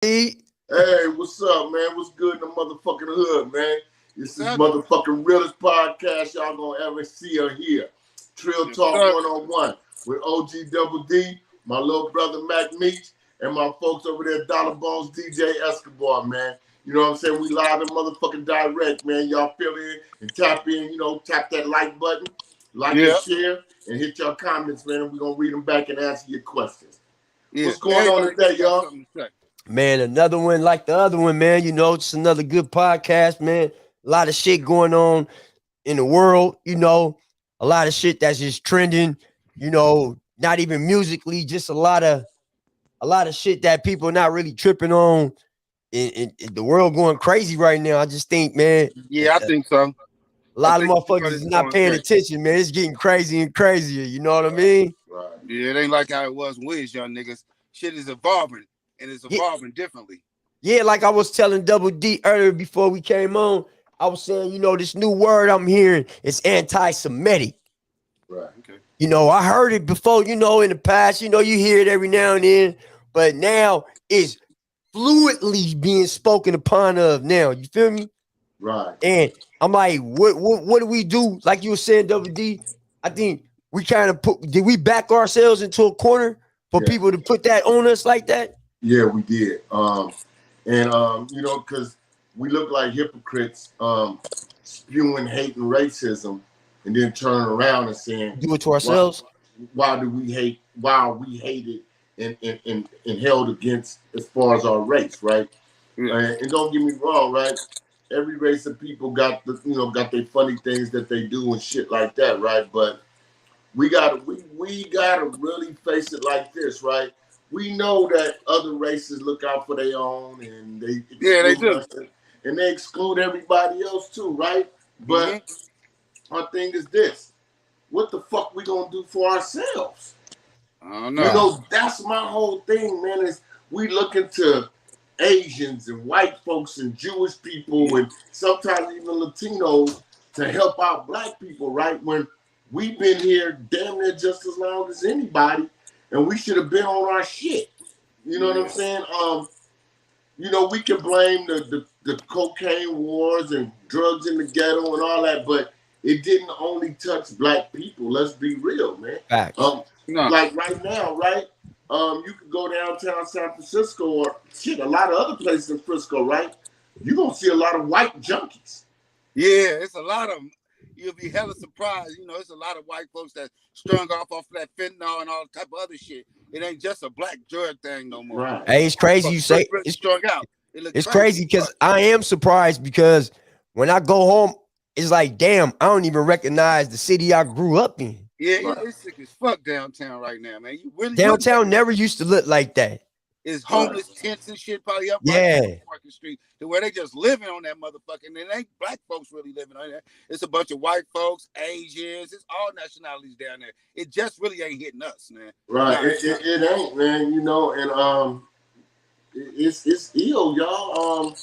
Hey, what's up, man? What's good in the motherfucking hood, man? This is motherfucking realest podcast y'all gonna ever see or hear. Trill Talk 101 with OG Double D, my little brother Mac Meach, and my folks over there, Dollar Bones DJ Escobar, man. You know what I'm saying? We live and motherfucking direct, man. Y'all fill in and tap in, tap that like button, and share, and hit your comments, man. And we're gonna read them back and answer your questions. What's going on today, y'all? Man, another one like the other one, man. It's another good podcast, man. A lot of shit going on in the world, a lot of shit that's just trending, not even musically, just a lot of shit that people are not really tripping on. In the world going crazy right now. I just think, man. Yeah, I think so. A lot of motherfuckers is not paying attention, man. It's getting crazy and crazier. You know what I mean? Right. Yeah, it ain't like how it was when we was young niggas. Shit is evolving, and it's evolving differently. Yeah, like I was telling Double D earlier before we came on, I was saying, this new word I'm hearing is anti-Semitic. Right. Okay. I heard it before, in the past, you hear it every now and then, but now it's fluidly being spoken upon of now. You feel me? Right. And I'm like, what do we do? Like you were saying, Double D, I think we kind of did we back ourselves into a corner for people to put that on us like that? Yeah, we did. Because we look like hypocrites spewing hate and racism and then turning around and saying, do it to ourselves. Why do we hate? Why are we hated and held against as far as our race, right? Yeah. And don't get me wrong, right? Every race of people got their funny things that they do and shit like that, right? But we gotta really face it like this, right? We know that other races look out for their own, and they do, and they exclude everybody else too, right? But our thing is this: what the fuck we gonna do for ourselves? I don't know. That's my whole thing, man. Is we looking to Asians and white folks and Jewish people and sometimes even Latinos to help out black people, right? When we've been here damn near just as long as anybody, and we should have been on our shit. You know what I'm saying? We can blame the cocaine wars and drugs in the ghetto and all that, but it didn't only touch black people. Let's be real, man. Facts. Like right now, right? You could go downtown San Francisco or shit, a lot of other places in Frisco, right? You're gonna see a lot of white junkies. Yeah, it's a lot of them. You'll be hella surprised. It's a lot of white folks that strung off of that fentanyl and all type of other shit. It ain't just a black drug thing no more. Right. Hey, it's crazy you say it's strung out. It's crazy because I am surprised because when I go home, it's like, damn, I don't even recognize the city I grew up in. Yeah, it's sick as fuck downtown right now, man. You really downtown never used to look like that. It's homeless tents and shit probably up right on Market Street to where they just living on that motherfucking. And it ain't black folks really living on that. It's a bunch of white folks, Asians. It's all nationalities down there. It just really ain't hitting us, man. Right. It ain't, man. And it's ill, y'all.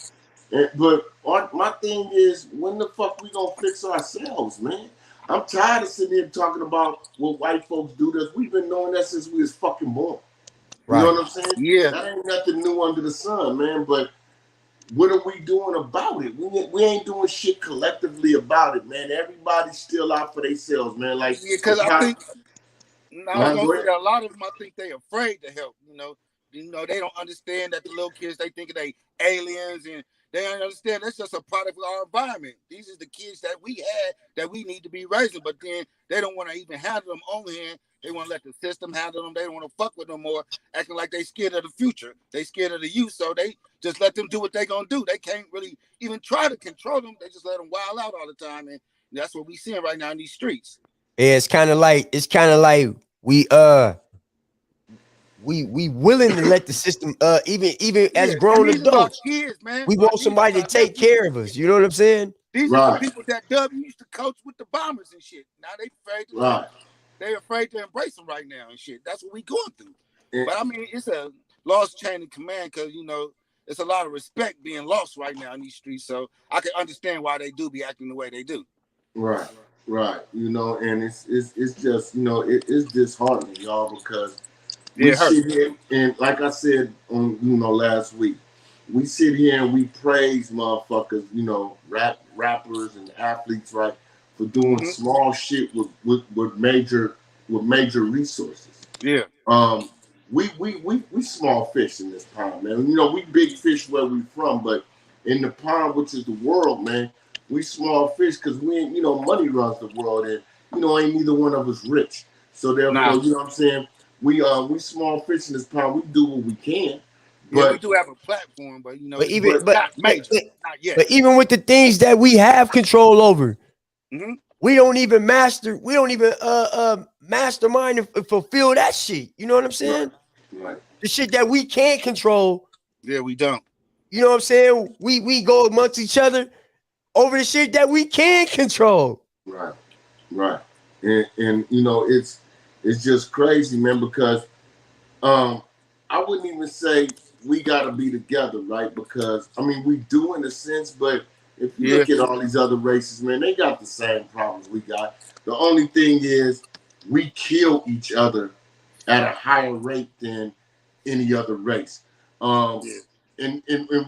But my thing is, when the fuck we gonna fix ourselves, man? I'm tired of sitting here talking about what white folks do to us. We've been knowing that since we was fucking born. You know what I'm saying? Yeah. That ain't nothing new under the sun, man. But what are we doing about it? We ain't doing shit collectively about it, man. Everybody's still out for themselves, man. Like, because I think I was gonna say a lot of them. I think they afraid to help. They don't understand that the little kids they think they aliens and. They don't understand that's just a product of our environment. These are the kids that we had that we need to be raising, but then they don't want to even handle them on hand. They want to let the system handle them. They don't want to fuck with them more, acting like they scared of the future. They scared of the youth, so they just let them do what they gonna do. They can't really even try to control them. They just let them wild out all the time, and that's what we seeing right now in these streets. Yeah, it's kind of like we willing to let the system even as grown adults kids, man. We want somebody to take care of us. You know what I'm saying? These are the people that W used to coach with the Bombers and shit. Now they afraid to they're afraid to embrace them right now and shit. That's what we going through. But I mean, it's a lost chain of command because it's a lot of respect being lost right now in these streets. So I can understand why they do be acting the way they do. Right. And it's just it's disheartening, y'all, because we sit here and like I said on last week, we sit here and we praise motherfuckers, you know, rappers and athletes, right, for doing small shit with major resources. Yeah. We small fish in this pond, man. You know, we big fish where we from, but in the pond, which is the world, man, we small fish because we ain't, you know, money runs the world, and you know, ain't neither one of us rich. So therefore, you know what I'm saying? We small fish in this pond. We do what we can. But yeah, we do have a platform, but you know, but even not major, not yet. But even with the things that we have control over, we don't even mastermind and fulfill that shit. You know what I'm saying? Right. The shit that we can't control. Yeah, we don't. You know what I'm saying? We go amongst each other over the shit that we can control. Right. Right. And you know, it's just crazy, man, because I wouldn't even say we gotta be together, right? Because I mean we do in a sense, but if you look at all these other races, man, they got the same problems we got. The only thing is we kill each other at a higher rate than any other race. And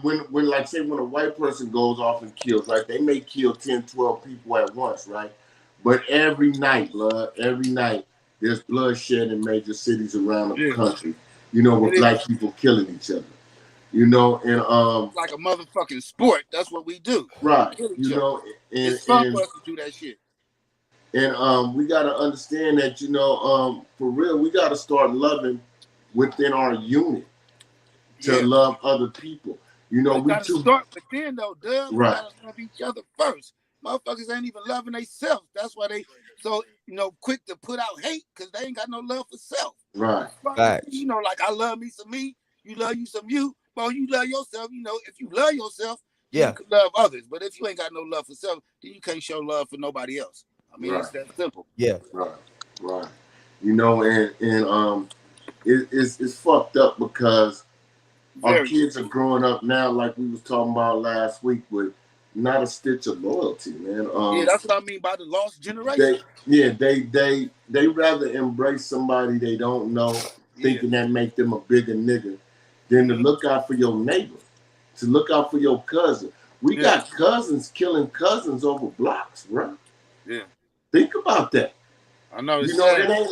when like say when a white person goes off and kills, right, they may kill 10, 12 people at once, right? But every night, there's bloodshed in major cities around the country, you know, with black people killing each other. You know, and like a motherfucking sport. That's what we do. Right. You know, and it's fun for us to do that shit. And we gotta understand that, you know, for real, we gotta start loving within our unit to love other people. You know, we gotta start within though, Doug. Right. We gotta love each other first. Motherfuckers ain't even loving themselves. That's why they so quick to put out hate because they ain't got no love for self. Right. You know, like I love me some me, you love you some you. Well, you love yourself, you know, if you love yourself, you can love others. But if you ain't got no love for self, then you can't show love for nobody else. I mean, it's that simple. Yeah. Right. You know, and it's fucked up because our kids are growing up now, like we was talking about last week, with not a stitch of loyalty, man. Yeah, that's what I mean by the lost generation. They rather embrace somebody they don't know, thinking that make them a bigger nigga, than to look out for your neighbor, to look out for your cousin. We got cousins killing cousins over blocks, bro. Yeah. Think about that. I know. You know, it ain't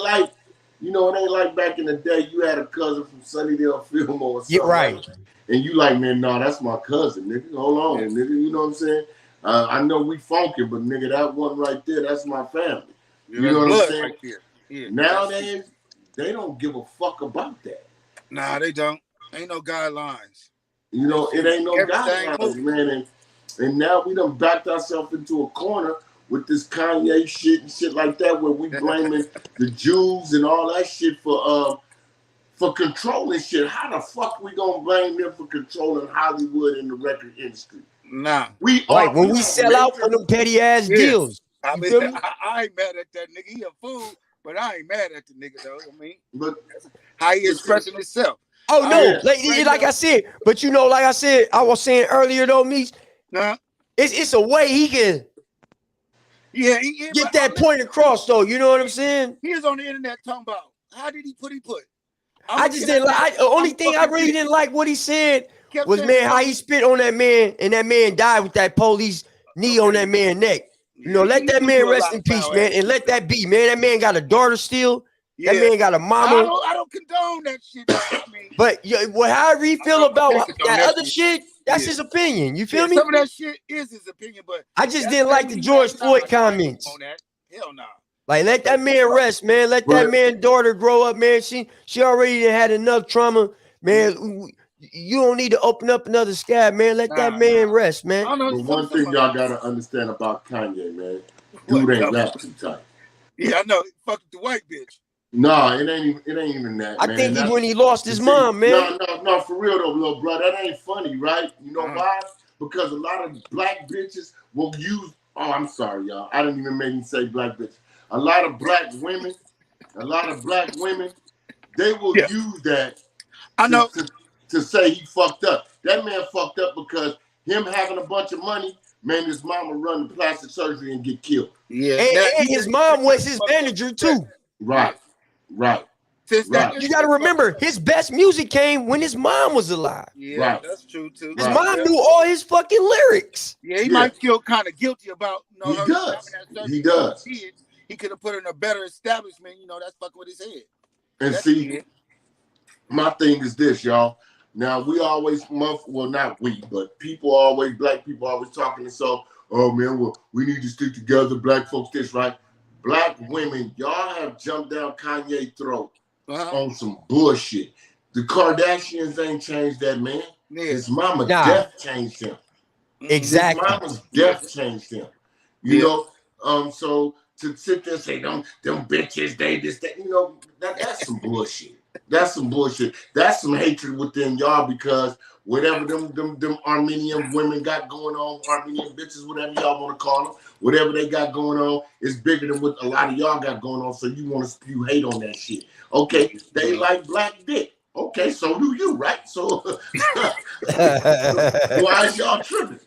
like back in the day you had a cousin from Sunnydale, Fillmore or something. Yeah, right. And you like, man, no, that's my cousin, nigga. Hold on, nigga. You know what I'm saying? I know we funky, but nigga, that one right there, that's my family. You know what I'm saying? Right there. Yeah. Nowadays, they don't give a fuck about that. Nah, they don't. Ain't no guidelines. You know, it ain't no guidelines, man. And now we done backed ourselves into a corner with this Kanye shit and shit like that, where we blaming the Jews and all that shit for controlling shit. How the fuck we gonna blame them for controlling Hollywood and the record industry? Nah. We when we sell out for them petty ass deals. I mean, I ain't mad at that nigga. He a fool, but I ain't mad at the nigga though. I mean, but how he expressing himself. Oh no, like I said, but you know, like I said, I was saying earlier though, Meech, it's a way he can get that point across though. You know what I'm saying? He was on the internet talking about how did he put. I just didn't like. The only thing I really didn't like what he said was, man, how he spit on that man, and that man died with that police knee on that man's neck. You know, let that man rest in peace, man, and let that be, man. That man got a daughter still. That man got a mama. I don't condone that shit. I mean, but however he feel about that other shit, that's his opinion. You feel me? Some of that shit is his opinion, but I just didn't like the George Floyd comments. Hell no. Like, let that man rest, man. Let that man's daughter grow up, man. She already had enough trauma, man. You don't need to open up another scab, man. Let that man rest, man. But one thing y'all gotta understand about Kanye, man, dude ain't rap too tight. Yeah, I know. Fuck the white bitch. No, it ain't even that. I think when he lost his mom, man. No, for real though, little bro, that ain't funny, right? You know why? Because a lot of black bitches will use. Oh, I'm sorry, y'all. I didn't even make me say black bitches. A lot of black women, they will use that. I know. To say he fucked up. That man fucked up because him having a bunch of money made his mama run the plastic surgery and get killed. Yeah, and his mom was his manager too. Right. Since that, you got to remember, his best music came when his mom was alive. Yeah, that's true too. His mom knew all his fucking lyrics. Yeah, he might feel kind of guilty about her. He does. He could have put her in a better establishment. That's fucking with his head. And see, my thing is this, y'all. Now we always not we, but black people always talking to so. Oh man, well we need to stick together. Black folks, this right. Black women, y'all have jumped down Kanye's throat on some bullshit. The Kardashians ain't changed that man. Yeah. His mama death changed him. Exactly. His mama's death changed him. You know, so to sit there and say them bitches, they this, that, that's some bullshit. That's some bullshit. That's some hatred within y'all because whatever them Armenian women got going on, Armenian bitches, whatever y'all want to call them, whatever they got going on is bigger than what a lot of y'all got going on. So you want to spew hate on that shit. Okay, they like black dick. Okay, so do you, right? So why is y'all tripping?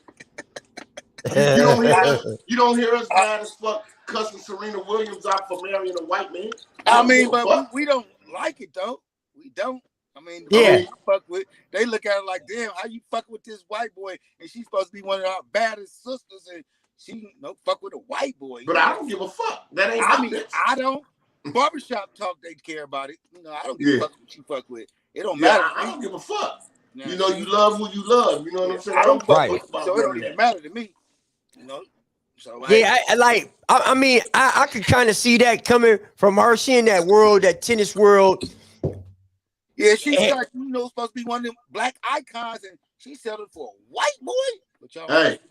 You don't hear us mad as fuck cussing Serena Williams out for marrying a white man. I mean, but we don't like it though. We don't. I mean, they look at it like, damn, how you fuck with this white boy? And she's supposed to be one of our baddest sisters, and she fuck with a white boy. But I don't give a fuck. That ain't. I don't. Barbershop talk, they care about it. I don't give a fuck what you fuck with. It don't matter. I don't give a fuck. Yeah. You love who you love. You know what I'm saying? I don't fuck with so it don't even matter to me. So I mean, I could kind of see that coming from her. She in that world, that tennis world. Yeah, she's like, supposed to be one of them black icons, and she settled for a white boy. But y'all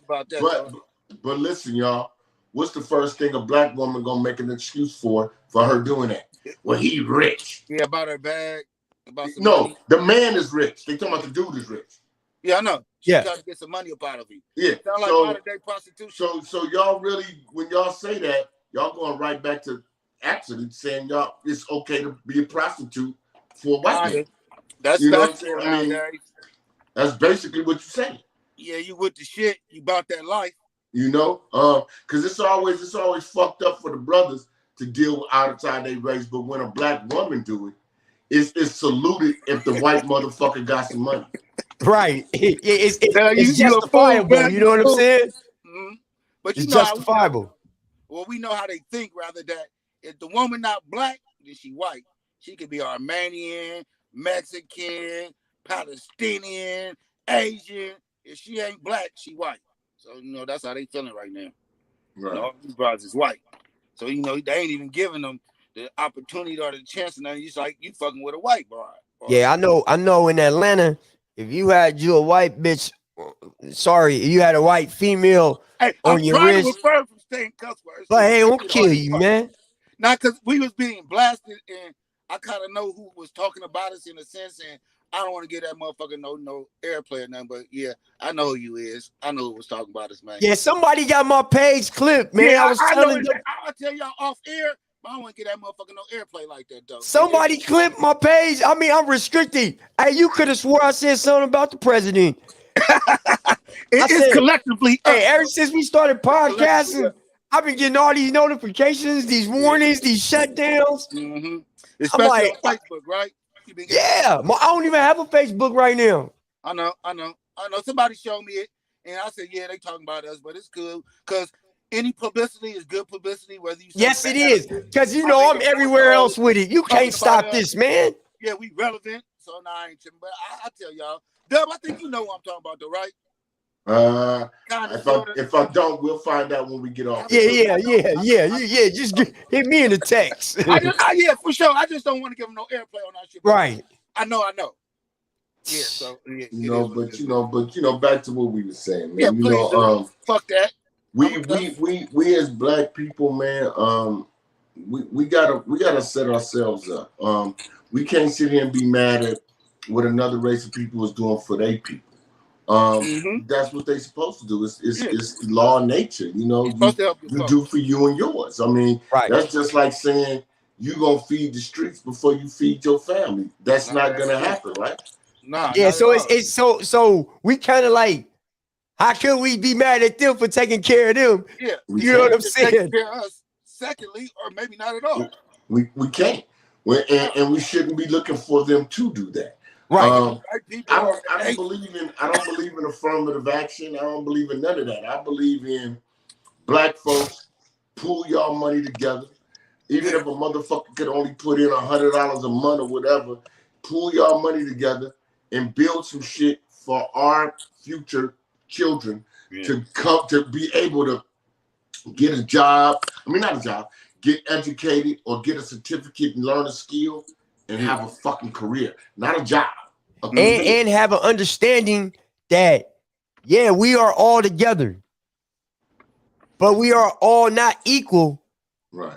about that. But listen, y'all. What's the first thing a black woman gonna make an excuse for her doing that? Well, he rich. Yeah, about her bag. About some no, money. The man is rich. They talking about the dude is rich. Yeah, I know. She's trying to get some money up out of him. Yeah. Sound like modern-day prostitution. So y'all really, when y'all say that, y'all going right back to actually saying y'all it's okay to be a prostitute for a white man. That's that's basically what you're saying. Yeah, you with the shit. You about that life. Because it's always fucked up for the brothers to deal with outside their race, but when a black woman do it, it's saluted if the white motherfucker got some money. Right. It's justifiable. You know what I'm saying? Mm-hmm. But it's justifiable. Well, we know how they think, rather, that if the woman not black, then she white. She could be Armenian, Mexican, Palestinian, Asian. If she ain't black, she white. So, that's how they feeling right now. Right. All these brothers is white. So, they ain't even giving them the opportunity or the chance. And it's like you fucking with a white boy. Yeah, I know in Atlanta, if you had a white bitch, you had a white female on your wrist. From staying cuss words. But hey, it won't kill you, man. Not because we was being blasted, and I kind of know who was talking about us in a sense, and I don't want to give that motherfucker no airplay or nothing, but yeah, I know who you is. I know who was talking about us, man. Yeah, somebody got my page clipped, man. Yeah, I was telling you. I'll tell y'all off air, but I don't want to get that motherfucker no airplay like that, though. Somebody clipped my page. I mean, I'm restricted. Hey, you could have swore I said something about the president. It's collectively. Hey, ever since we started podcasting, I've been getting all these notifications, these warnings, these shutdowns. Mm-hmm. Especially on Facebook, right? Yeah, I don't even have a Facebook right now. I know. Somebody showed me it, and I said, yeah, they talking about us, but it's good because any publicity is good publicity, whether you say yes, it is. Because I'm everywhere else with it. You can't stop this, man. Yeah, we relevant, so now I ain't tripping. But I tell y'all, Dub, I think you know what I'm talking about, though, right? If I don't, we'll find out when we get off. Yeah. Just hit me in the text. Yeah, for sure. I just don't want to give them no airplay on that shit. Right. I know. Yeah. So but back to what we were saying, man. Yeah, please, fuck that. We as black people, man. We gotta set ourselves up. We can't sit here and be mad at what another race of people is doing for their people. That's what they're supposed to do. It's law of nature. You do for you and yours. I mean, that's just like saying you gonna feed the streets before you feed your family. That's not gonna happen, right? Nah. Yeah. So it's so we kind of like, how could we be mad at them for taking care of them? Yeah. You know what I'm saying? Taking care of us, secondly, or maybe not at all. We can't. And we shouldn't be looking for them to do that. Right. I don't believe in affirmative action. I don't believe in none of that. I believe in black folks pool y'all money together. Even if a motherfucker could only put in $100 a month or whatever, pool y'all money together and build some shit for our future children to come to be able to get a job. I mean, not a job, get educated or get a certificate and learn a skill and have a fucking career, not a job. And have an understanding that, yeah, we are all together, but we are all not equal. Right.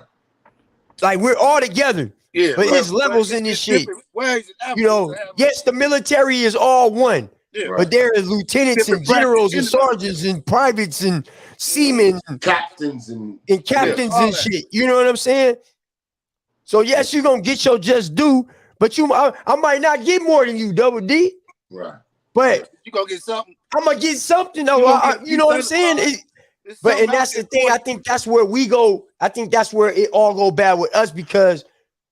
Like, we're all together. Yeah. But his levels in this shit. Ways You know, yes, the military is all one. Yeah. But there are lieutenants and generals and sergeants and privates and seamen, captains and captains and shit. You know what I'm saying? So yes, you're gonna get your just due, but I might not get more than you, Double D. Right. But you gonna get something. I'm gonna get something though. You know what I'm saying? And that's the thing. I think that's where we go. I think that's where it all go bad with us because,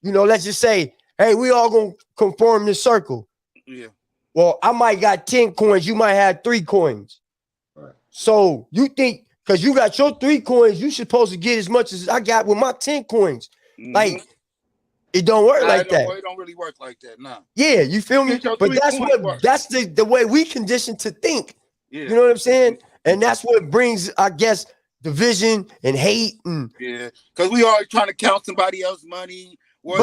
you know, let's just say, hey, we all gonna conform this circle. Yeah. Well, I might got 10 coins. You might have 3 coins. Right. So you think because you got your 3 coins, you supposed to get as much as I got with my 10 coins. Like, it don't work like that. It don't really work like that, nah. Yeah, you feel me? But that's the way we conditioned to think. Yeah. You know what I'm saying? And that's what brings, I guess, division and hate and because we always trying to count somebody else's money. But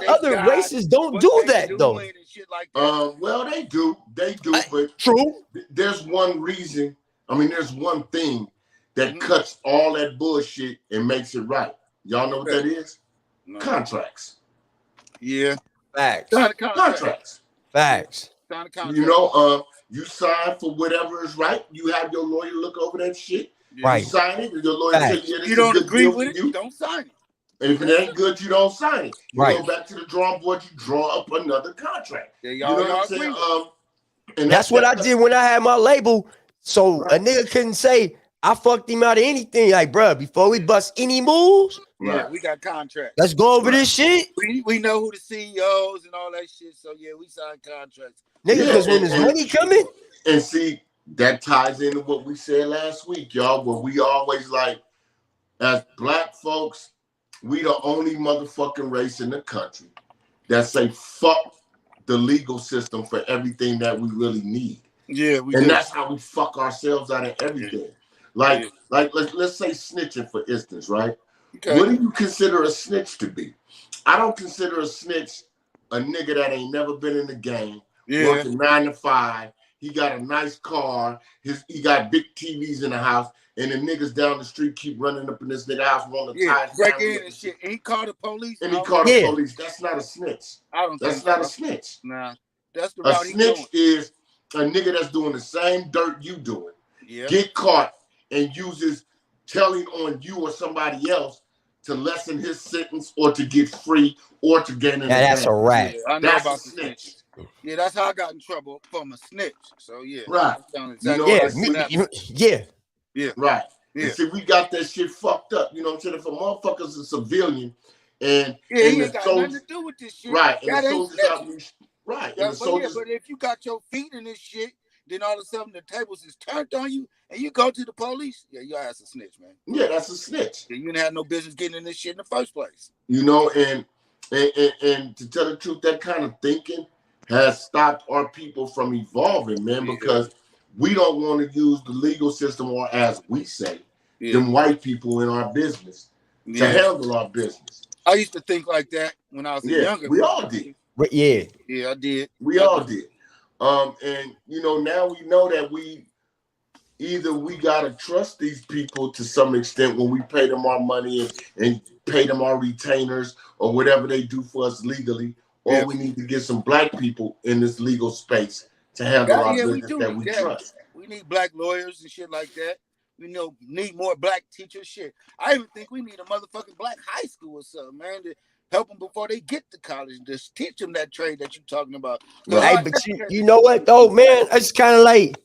other races don't do that though. And shit like that. Well, they do, but true. There's one reason. I mean, there's one thing that cuts all that bullshit and makes it right. Y'all know what that is? No. Contracts. Yeah. Facts. Contracts. Facts. You know, you sign for whatever is right. You have your lawyer look over that shit. Right. You sign it, and your lawyer tell you you don't agree with it, you don't sign it. And if it ain't good, you don't sign it. You go back to the drawing board, you draw up another contract. Yeah, you know what I'm saying? And that's what I did when I had my label. So a nigga couldn't say, I fucked him out of anything. Like, bro, before we bust any moves, we got contracts. Let's go over this shit. We know who the CEOs and all that shit. So yeah, we sign contracts. Nigga, because when there's money coming. And see, that ties into what we said last week, y'all, where we always like, as black folks, we the only motherfucking race in the country that say fuck the legal system for everything that we really need. Yeah, that's how we fuck ourselves out of everything. Like let's say snitching, for instance, right? Okay. What do you consider a snitch to be? I don't consider a snitch a nigga that ain't never been in the game, working 9 to 5. He got a nice car. He got big TVs in the house, and the niggas down the street keep running up in this nigga house, rolling tires. Break in and shit. And he called the police. And he called the police. That's not a snitch. I don't. That's not a snitch. Nah, that's the route. A snitch is a nigga that's doing the same dirt you doing. Yeah. Get caught and uses telling on you or somebody else to lessen his sentence or to get free or to gain an that's a rat. Yeah, I know that's about the snitch. Yeah, that's how I got in trouble from a snitch. So yeah, right. Exactly right. Yeah. And see, we got that shit fucked up. You know what I'm saying? If a motherfucker's a civilian and he ain't got nothing to do with this shit. Right. And the soldiers out right. Yeah, but if you got your feet in this shit, then all of a sudden the tables is turned on you and you go to the police. Yeah, your ass a snitch, man. Yeah, that's a snitch. Yeah, you didn't have no business getting in this shit in the first place. You know, and to tell the truth, that kind of thinking has stopped our people from evolving, man, because we don't want to use the legal system, or as we say, them white people in our business to handle our business. I used to think like that when I was younger. We all did. Yeah, I did. We all did. And you know, now we know that we gotta trust these people to some extent when we pay them our money and pay them our retainers or whatever they do for us legally, or we need to get some black people in this legal space to handle our business that we trust. We need black lawyers and shit like that. We need more black teachers. Shit, I even think we need a motherfucking black high school or something, man, to help them before they get to college. Just teach them that trade that you're talking about. Hey, but you know what though, man? It's kind of like,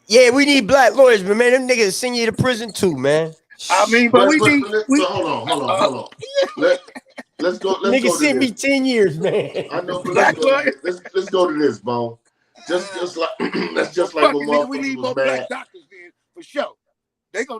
yeah, we need black lawyers, but man, them niggas send you to prison too, man. I mean, but we need. Hold on. Let's go. Nigga sent me 10 years, man. I know, but let's go to this, Bone. Just like that's just like when motherfuckers we need was more mad. black doctors then for sure.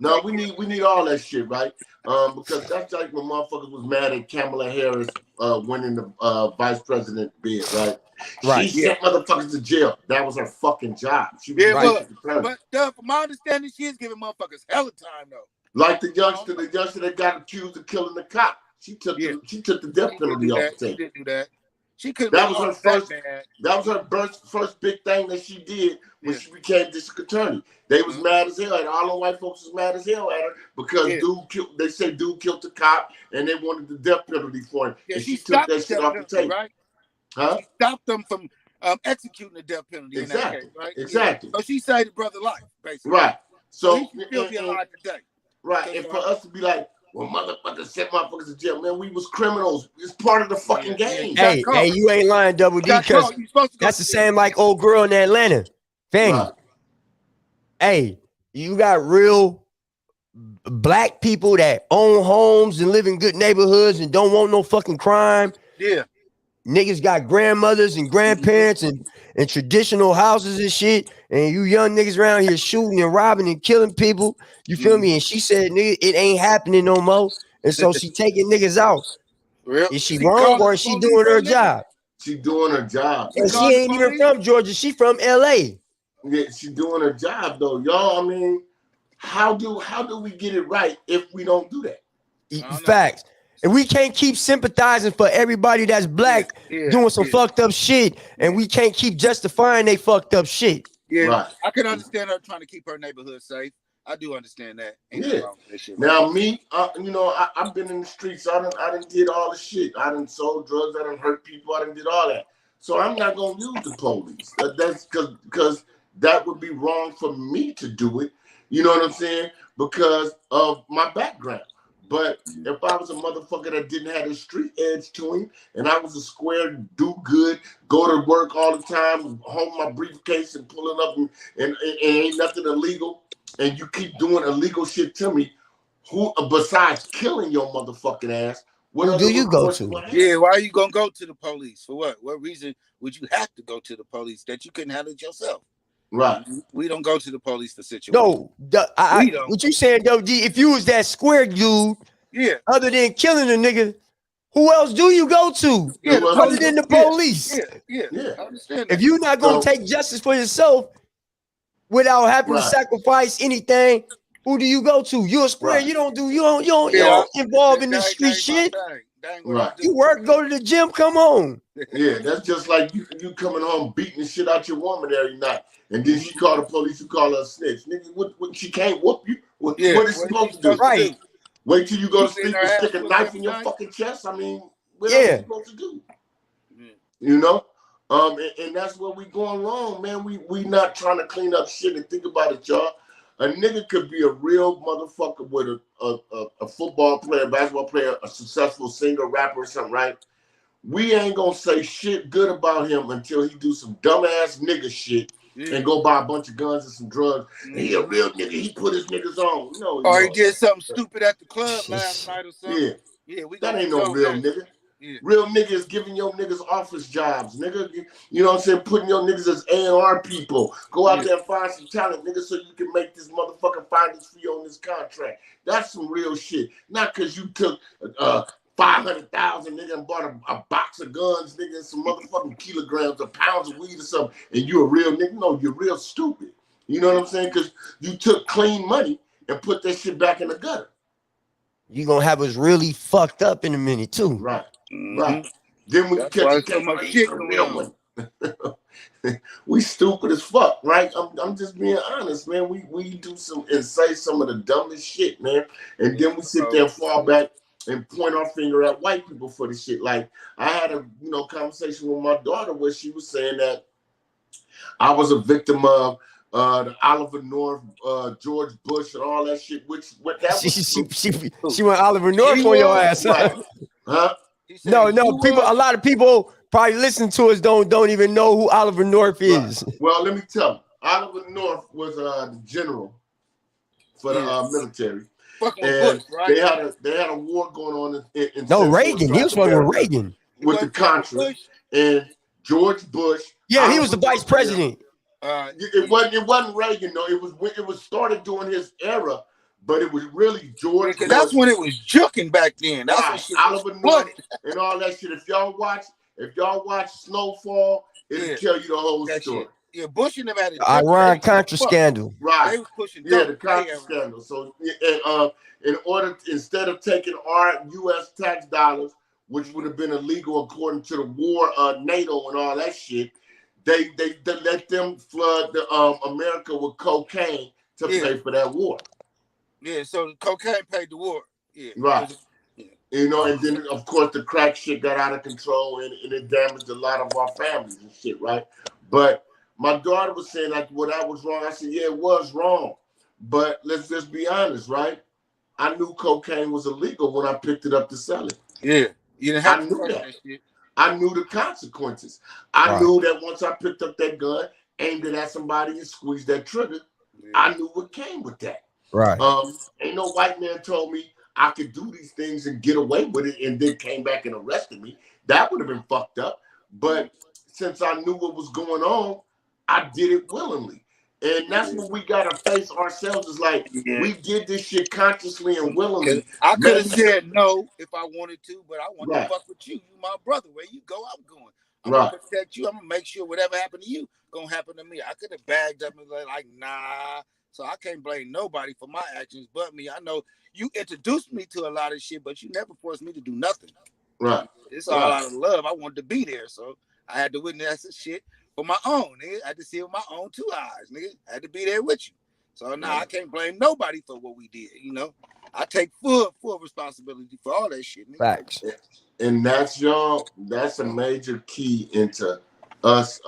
No, we need all that shit, right? Because that's like when motherfuckers was mad at Kamala Harris winning the vice president bid, right? Right. She sent motherfuckers to jail. That was her fucking job. She was but from my understanding, she is giving motherfuckers hell of time though. Like the youngster that got accused of killing the cop. She took the death penalty off the table. She did do that. She could. That was her first big thing that she did when she became district attorney. They was mad as hell at her. All the white folks was mad as hell at her because dude killed the cop and they wanted the death penalty for him. Yeah, and she took that shit off the table. Right? Huh? She stopped them from executing the death penalty in that case, right? Exactly. So she saved the brother life, basically. Right. So he can still be alive today. Right. And for us to be like, well, motherfuckers sent motherfuckers to jail, man. We was criminals. It's part of the fucking game. Hey, you ain't lying, Double D, because that's the same like old girl in Atlanta, Fanny. Right. Hey, you got real black people that own homes and live in good neighborhoods and don't want no fucking crime. Yeah. Niggas got grandmothers and grandparents and traditional houses and shit, and you young niggas around here shooting and robbing and killing people. You feel me? And she said, nigga, it ain't happening no more. And so she taking niggas out. Is she wrong or is she doing her job? She doing her job. And she ain't even from Georgia. She from LA. Yeah, she doing her job though, y'all. I mean, how do we get it right if we don't do that? Facts. And we can't keep sympathizing for everybody that's black doing some fucked up shit, and we can't keep justifying they fucked up shit. Yeah, right. I can understand her trying to keep her neighborhood safe. I do understand that. Now me, I've been in the streets. I done did all the shit. I done sold drugs. I done hurt people. I done did all that. So I'm not gonna use the police. That's because that would be wrong for me to do it. You know what I'm saying? Because of my background. But if I was a motherfucker that didn't have a street edge to him, and I was a square, do good, go to work all the time, hold my briefcase and pull it up, and ain't nothing illegal, and you keep doing illegal shit to me, who besides killing your motherfucking ass, who do you go to? Yeah, why are you gonna go to the police? For what? What reason would you have to go to the police that you couldn't handle it yourself? Right. We don't go to the police for situations. No, what you saying, though, D? If you was that square dude, other than killing a nigga, who else do you go to? Other than the police. Yeah. I understand that. If you're not gonna take justice for yourself without having to sacrifice anything, who do you go to? You're a square. You don't involve in the street shit. Right. You work, go to the gym, come on. Yeah, that's just like you coming home beating the shit out your woman every night. And then she called the police, you call her a snitch. Nigga, what she can't whoop you? What is she supposed to do? Right. Wait till you go to sleep and stick a knife in your fucking chest? I mean, what else are you supposed to do? You know? And that's where we going wrong, man. We not trying to clean up shit and think about it, y'all. A nigga could be a real motherfucker with a football player, basketball player, a successful singer, rapper or something, right? We ain't gonna say shit good about him until he do some dumbass nigga shit and go buy a bunch of guns and some drugs. And he a real nigga. He put his niggas on. No, or he did something stupid at the club last night or something. Yeah, that ain't no real nigga. Real nigga is giving your niggas office jobs, nigga. You know what I'm saying? Putting your niggas as A&R people. Go out there and find some talent, nigga, so you can make this motherfucking finance fee on this contract. That's some real shit. Not because you took 500,000, nigga, and bought a box of guns, nigga, and some motherfucking kilograms or pounds of weed or something, and you a real nigga. No, you're real stupid. You know what I'm saying? Because you took clean money and put that shit back in the gutter. You gonna have us really fucked up in a minute too. Right. Right. Then we catch a real one. We stupid as fuck, right? I'm just being honest, man. We do some and say some of the dumbest shit, man. And then we sit there and fall back and point our finger at white people for the shit. Like I had a conversation with my daughter where she was saying that I was a victim of the Oliver North, George Bush, and all that shit. She went Oliver North on your ass, right. Huh? No, people. A lot of people probably listen to us don't even know who Oliver North is. Right. Well, let me tell you, Oliver North was the general for the military, Fucking with Bush, right? They had a war going on in no Reagan. He was fucking with Reagan with the Contra and George Bush. Yeah, he was the vice president. It wasn't Reagan though. It was started during his era, but it was really George. Yeah, that's when it was juking back then. That's when shit Oliver North and all that shit. If y'all watch Snowfall, it'll tell you the whole story. Shit. Yeah, Bush and them had the Iran Contra scandal. Right. They was pushing the Contra scandal. So instead of taking our U.S. tax dollars, which would have been illegal according to the war, NATO and all that shit, they let them flood America with cocaine to pay for that war. Yeah, so the cocaine paid the war. Yeah. Right. You know, and then of course the crack shit got out of control and it damaged a lot of our families and shit, right? But my daughter was saying like, well, that was wrong. I said, yeah, it was wrong. But let's just be honest, right? I knew cocaine was illegal when I picked it up to sell it. Yeah. You didn't have I knew that. Shit. I knew the consequences. I knew that once I picked up that gun, aimed it at somebody and squeezed that trigger, I knew what came with that. Right. Ain't no white man told me I could do these things and get away with it and then came back and arrested me. That would have been fucked up. But since I knew what was going on, I did it willingly. And that's what we gotta face ourselves is like, we did this shit consciously and willingly. I could have said no if I wanted to, but I want to fuck with you. You my brother. Where you go, I'm going. I'm gonna protect you. I'm gonna make sure whatever happened to you gonna happen to me. I could have bagged up and like, nah. So I can't blame nobody for my actions but me. I know you introduced me to a lot of shit, but you never forced me to do nothing. Right. It's all out of love. I wanted to be there, so I had to witness this shit for my own, nigga. I had to see it with my own 2 eyes, nigga. I had to be there with you. So now I can't blame nobody for what we did, you know. I take full responsibility for all that shit, nigga. Facts. And that's a major key into us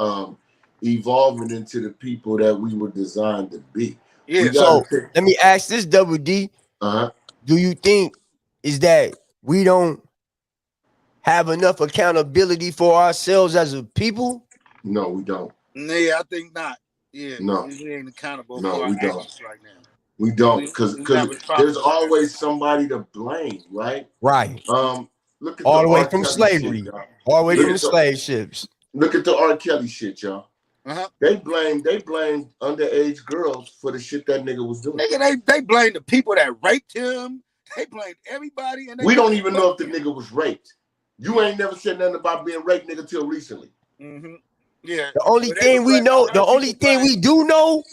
evolving into the people that we were designed to be. Yeah. So let me ask this, Double D. Do you think is that we don't have enough accountability for ourselves as a people? No, we don't. Yeah, I think not. Yeah, no, we ain't accountable. No, for we our don't. actions right now. We don't, because there's always somebody to blame, right? Right. Look at all the way from slavery, all the way from the slave ships. Look at the R. Kelly shit, y'all. They blamed underage girls for the shit that nigga was doing. Nigga, they blame the people that raped him. They blamed everybody. And we don't even know if the nigga was raped. You ain't never said nothing about being raped, nigga, till recently. Yeah. The only thing we know, the only thing we do know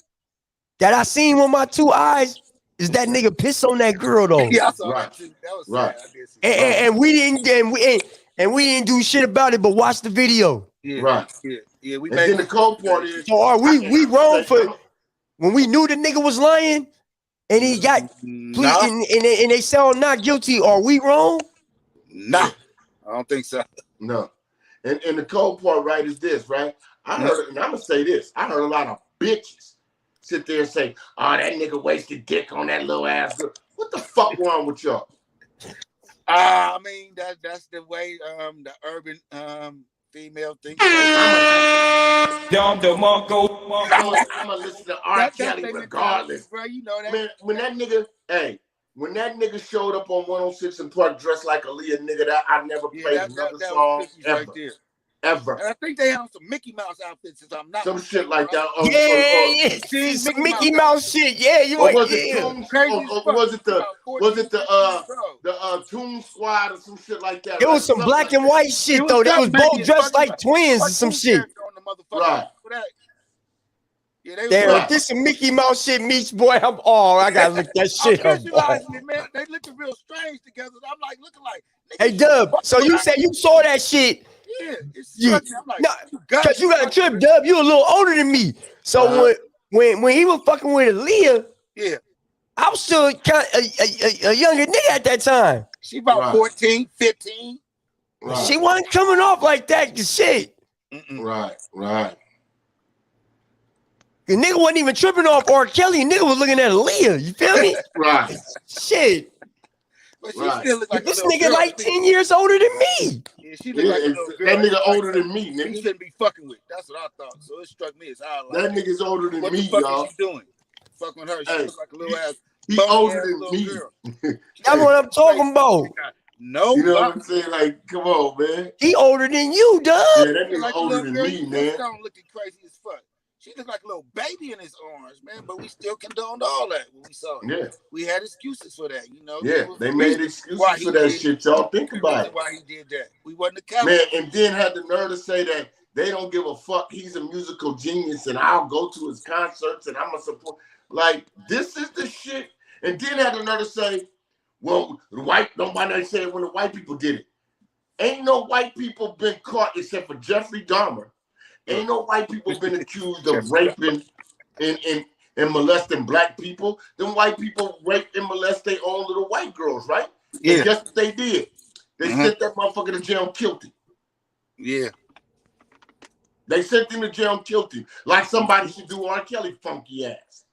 that I seen with my 2 eyes is that nigga piss on that girl though. Yeah, I saw that too. That was sad. I did see and we didn't do shit about it, but watch the video. Yeah. Right. Yeah. We and then the cold part is, so are we wrong for when we knew the nigga was lying and he got pleaded and they said not guilty? Are we wrong? Nah, I don't think so. No. And the cold part, right, is this, right? I heard, and I'm gonna say this. I heard a lot of bitches sit there and say, "Oh, that nigga wasted dick on that little ass girl." What the fuck wrong with y'all? I mean, that's the way the urban female thinks. I'm gonna listen to R. Kelly regardless, bro. You know that. Man, when that nigga showed up on 106 in Park dressed like Aaliyah, nigga, that I never played another song ever. Right ever. And I think they have some Mickey Mouse outfits, if I'm not some mistaken, shit like that. Yeah, some Mickey Mouse shit. Yeah, you or was it the Toon Squad or some shit like that? It was some black and white shit though. They was both dressed like twins or some shit. Right. Yeah, if this some Mickey Mouse shit meets, boy, I gotta look that shit up. Man, they looking real strange together. I'm like looking like. Hey, Dub. So you said you saw that shit? Yeah, it's I'm like, because you got a trip, Dub. You a little older than me. So when he was fucking with Aaliyah, yeah, I was still kind of a younger nigga at that time. She about 14, 15. Right. She wasn't coming off like that. Shit. Right. The nigga wasn't even tripping off R. Kelly. The nigga was looking at Aaliyah. You feel me? Right. Shit. But she still look like this nigga like 10 years older than me. Yeah, she look like a little girl. That nigga older than me, nigga. He shouldn't be fucking with. That's what I thought. So it struck me as odd. That nigga's older than me, y'all. What the fuck y'all. is she doing? Fucking with her. She looks like a little ass He older than me. That's what I'm talking about. No, you know what I'm saying? Like, come on, man. He older than you, dog. Yeah, that nigga older than me, man. Don't look crazy as fuck. She looked like a little baby in his arms, man. But we still condoned all that when we saw it. Yeah, we had excuses for that, you know. Yeah, they made excuses for that shit. Y'all think about it. Why he did that? We wasn't accountable. Man, and then had the nerve to say that they don't give a fuck. He's a musical genius, and I'll go to his concerts, and I'm a support. Like, this is the shit. And then had the nerve to say, well, nobody said when the white people did it. Ain't no white people been caught except for Jeffrey Dahmer. Ain't no white people been accused of raping and molesting black people. Them white people rape and molest their own little white girls, right? Yeah. And guess what they did? They sent that motherfucker to jail and killed him. Yeah. They sent him to jail and killed him. Like somebody should do R. Kelly funky ass.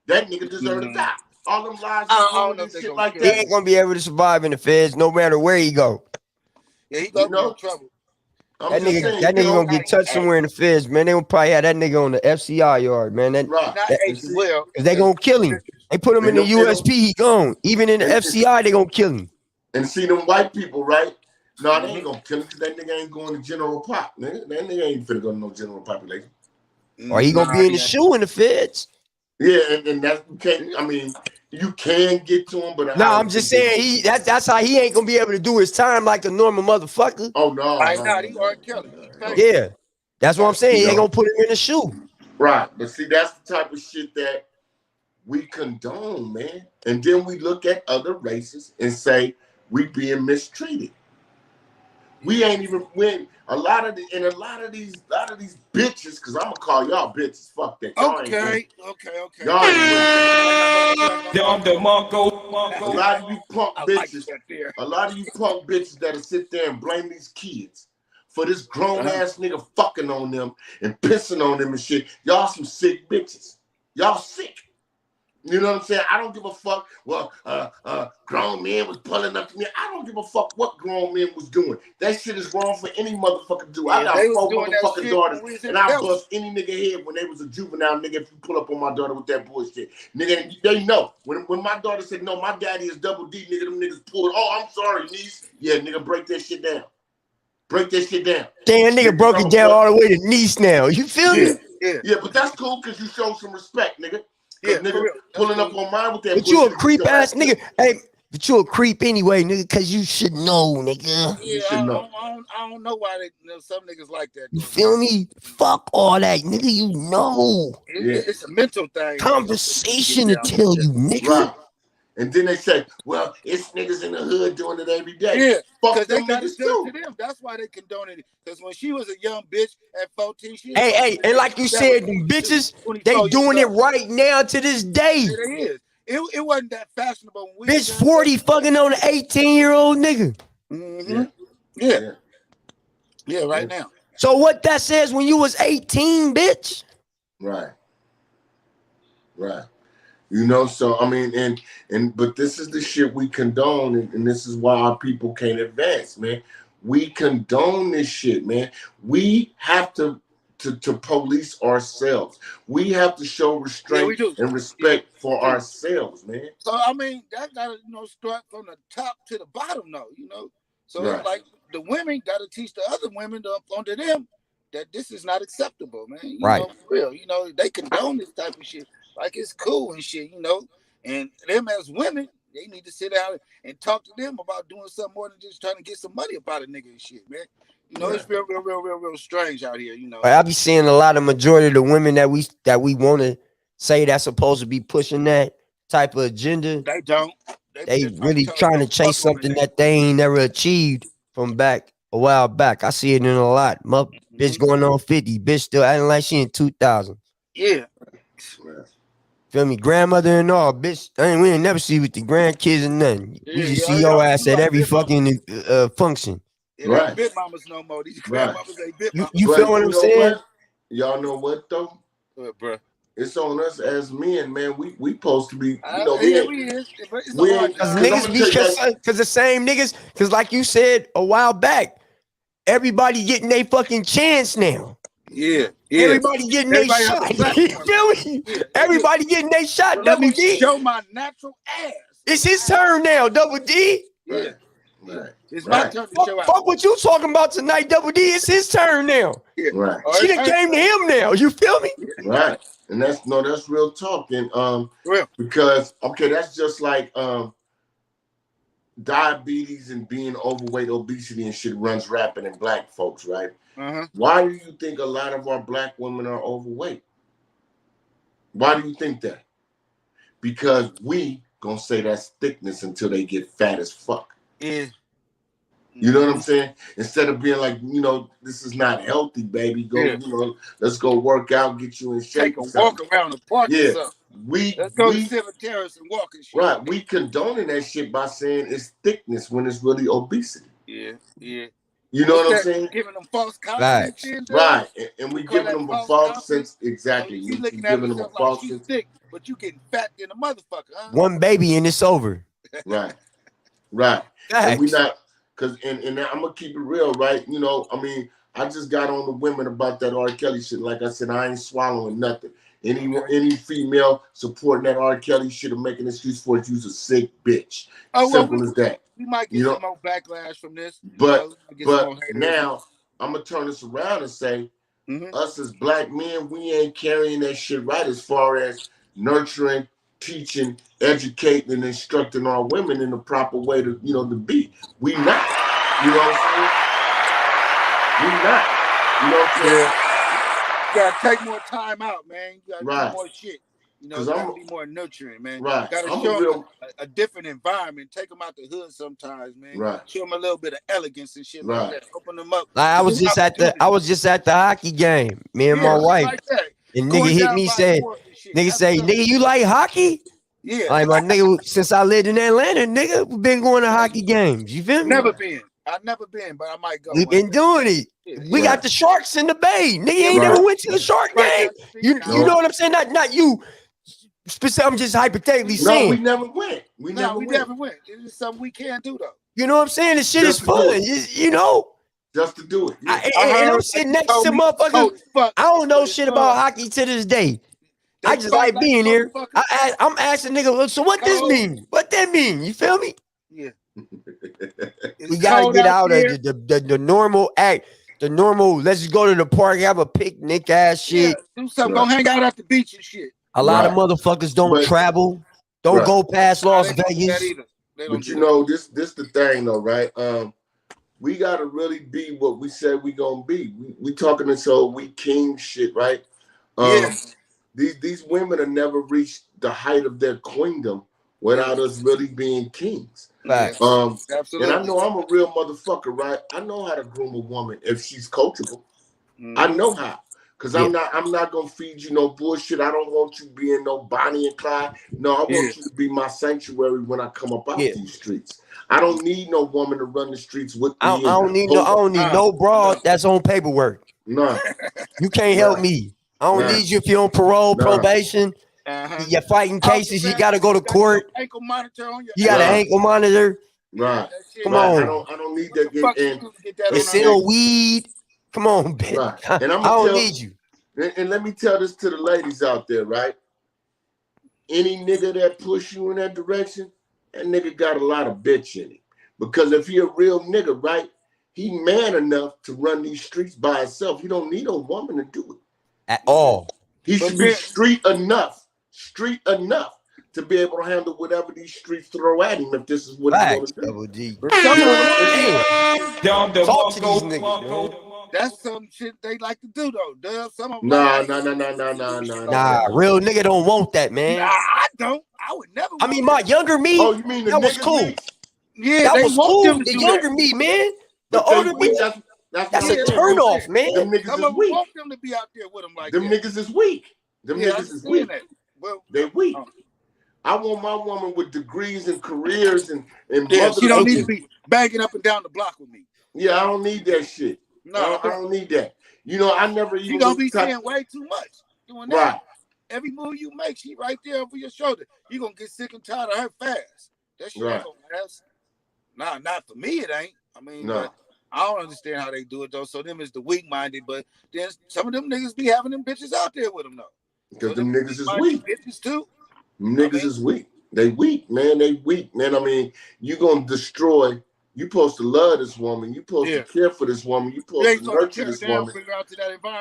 That nigga deserve to die. All them lies and shit like that. He ain't gonna be able to survive in the feds no matter where he go. Yeah, he gonna be in trouble. That nigga gonna get touched somewhere in the feds, man. They gonna probably have that nigga on the FCI yard, man. Cause they gonna kill him. They put him in the USP, he gone. Even in the FCI, they gonna kill him. And see them white people, right? No, they ain't gonna kill him because that nigga ain't going to general pop, nigga. That nigga ain't finna go to no general population. Or he gonna be in the shoe in the feds. Yeah, and that you can get to him, but I'm just saying that's how he ain't gonna be able to do his time like a normal motherfucker. Oh no, he R. Kelly. Yeah, that's what I'm saying. He ain't gonna put him in the shoe. Right, but see, that's the type of shit that we condone, man. And then we look at other races and say we being mistreated. We ain't even win a lot of these bitches, because I'm gonna call y'all bitches. Fuck that. Y'all okay. Y'all ain't a lot of you punk bitches. A lot of you punk bitches that'll sit there and blame these kids for this grown ass nigga fucking on them and pissing on them and shit. Y'all some sick bitches. Y'all sick. You know what I'm saying? I don't give a fuck. Well, grown men was pulling up to me. I don't give a fuck what grown men was doing. That shit is wrong for any motherfucker to do. I got 4 motherfucking daughters, and I bust any nigga head when they was a juvenile nigga if you pull up on my daughter with that bullshit. Nigga, they know. When my daughter said, no, my daddy is double D, nigga, them niggas pulled. Oh, I'm sorry, niece. Yeah, nigga, break that shit down. Break that shit down. Damn, nigga broke it down all the way to niece now. You feel me? Yeah, but that's cool because you show some respect, nigga. Yeah, nigga, pulling up on mine with that. But you a creep ass nigga. Hey, but you a creep anyway, nigga, because you should know, nigga. Yeah, I don't know why some niggas like that. You feel me? Fuck all that, nigga. You know. It's a mental thing. Conversation to tell you, nigga. Right. And then they say, well, it's niggas in the hood doing it every day. Yeah, fuck them niggas too. To them. That's why they condone it. Because when she was a young bitch at 14, and like you said, them bitches, they doing it right now to this day. Yeah, it is. It wasn't that fashionable. When bitch 40 fucking on an 18-year-old nigga. Mm-hmm. Yeah, right now. So what that says when you was 18, bitch? Right. You know, so I mean, but this is the shit we condone, and this is why our people can't advance, man. We condone this shit, man. We have to police ourselves. We have to show restraint and respect for ourselves, man. So I mean, that gotta start from the top to the bottom, though. So like the women gotta teach the other women under them that this is not acceptable, man. You know, for real. They condone this type of shit. Like it's cool and shit, and them as women, they need to sit down and talk to them about doing something more than just trying to get some money about a nigga and shit, man. It's real strange out here, I be seeing a lot of majority of the women that we want to say that's supposed to be pushing that type of agenda. They don't. They really trying to chase something that they ain't never achieved from back a while back. I see it in a lot. My bitch going on 50, bitch still acting like she in 2000. Yeah. Feel me? Grandmother and all, bitch. We ain't never see with the grandkids and nothing. We just see your ass at every fucking function. Right. Big mamas no more. These grandmamas ain't big mamas. You feel what I'm saying? Y'all know what though? What, bro? It's on us as men, man. We supposed to be, because the same niggas, because like you said a while back, everybody getting their fucking chance now. Yeah. Yeah. Everybody getting their shot. You feel me? Yeah. Everybody getting their shot, So Double let me D. show my natural ass. It's his turn now, Double D. Yeah. Right. It's my turn to show out. Fuck what you talking about tonight, Double D. It's his turn now. Yeah. Right. She done came to him now. You feel me? Right. And that's real talk. And because that's just like diabetes and being overweight, obesity and shit runs rapid in black folks, right? Why do you think a lot of our black women are overweight? Why do you think that? Because we gonna say that's thickness until they get fat as fuck. Yeah. You know what I'm saying? Instead of being like, this is not healthy, baby. Go, let's go work out, get you in shape. Take a walk around the park or something. Let's go to Seven Terrace and walk and shit. Right. We condoning that shit by saying it's thickness when it's really obesity. Yeah. You know what I'm saying? Giving them false confidence. Right. And we giving them a false sense. Exactly. You looking at them like she's thick, but you getting fat in a motherfucker, huh? One baby and it's over. Right. And we not, because and I'm gonna keep it real, right? I just got on the women about that R. Kelly shit. Like I said, I ain't swallowing nothing. Any female supporting that R. Kelly shit or making excuse for it, you's a sick bitch. Simple as that. We might get some more backlash from this. But now I'm gonna turn this around and say, us as black men, we ain't carrying that shit right as far as nurturing, teaching, educating, and instructing our women in the proper way to be. We not. You know what I'm saying? We not. You know what I'm saying? You gotta take more time out, man. You gotta do more shit. You gotta be more nurturing, man. Right. You gotta show them a different environment. Take them out the hood sometimes, man. Right. Show them a little bit of elegance and shit like that. Open them up. Like I was just at the hockey game. Me and my wife. Like that. And nigga hit me saying, nigga, you like hockey? Yeah. Like my nigga, since I lived in Atlanta, nigga, we been going to hockey games. You feel me? Never been. I've never been, but I might go. We been doing it. Yeah. We got the Sharks in the Bay. Nigga ain't never went to the Shark game. You know what I'm saying? Not you. I'm just hypothetically saying. No, we never went. We never went. It is something we can't do though. You know what I'm saying? This shit is fun. Just to do it. Yeah. And I'm sitting next to motherfuckers. I don't know shit about hockey to this day. I just like being here. I'm asking nigga, so what this mean? What that mean? You feel me? Yeah. We gotta get out of the normal act. The normal, let's just go to the park, have a picnic ass shit. Do something. Go hang out at the beach and shit. A lot of motherfuckers don't travel. Don't go past Las Vegas. But this the thing though, right? We gotta really be what we said we gonna be. We talking this whole we king shit, right? These women have never reached the height of their queendom without us really being kings. Absolutely. And I know I'm a real motherfucker, right? I know how to groom a woman if she's coachable. I know how. Cause I'm not gonna feed you no bullshit. I don't want you being no Bonnie and Clyde. No, I want you to be my sanctuary when I come up out these streets. I don't need no woman to run the streets with me. I don't need no broad that's on paperwork. No. You can't help me. I don't need you if you're on parole, probation. You're fighting cases. You got to go to court. Ankle monitor on your. You got an ankle monitor. Right. Come on. I don't need that. And sell weed. Come on, bitch. Right. And I don't need you. And let me tell this to the ladies out there, right? Any nigga that push you in that direction, that nigga got a lot of bitch in it. Because if he a real nigga, right, he man enough to run these streets by himself. He don't need a woman to do it. At all. He should be street enough to be able to handle whatever these streets throw at him if this is what he's going to do. Talk to these niggas. That's some shit they like to do though. Some of them Nah. Real nigga don't want that, man. Nah, I don't. I would never. I mean, my younger me. Oh, you mean that was cool? Me? Yeah, that was cool. The younger me, man. The older me. That's a turn off, man. Them niggas is weak. Want them to be out there with them like them that. niggas is weak. Them niggas is weak. Well, they weak. I want my woman with degrees and careers and she don't need to be banging up and down the block with me. Yeah, I don't need that shit. No, I don't need that. I never even. You gonna be saying way too much doing that. Right. Every move you make, she right there over your shoulder. You gonna get sick and tired of her fast. That shit ain't gonna last. Nah, not for me. It ain't. I mean, no. I don't understand how they do it though. So them is the weak-minded, but then some of them niggas be having them bitches out there with them though. Because them niggas is weak. Bitches too. Niggas is weak. They weak, man. They weak, man. I mean, you gonna destroy. You supposed to love this woman. You supposed to care for this woman. You supposed to nurture this woman.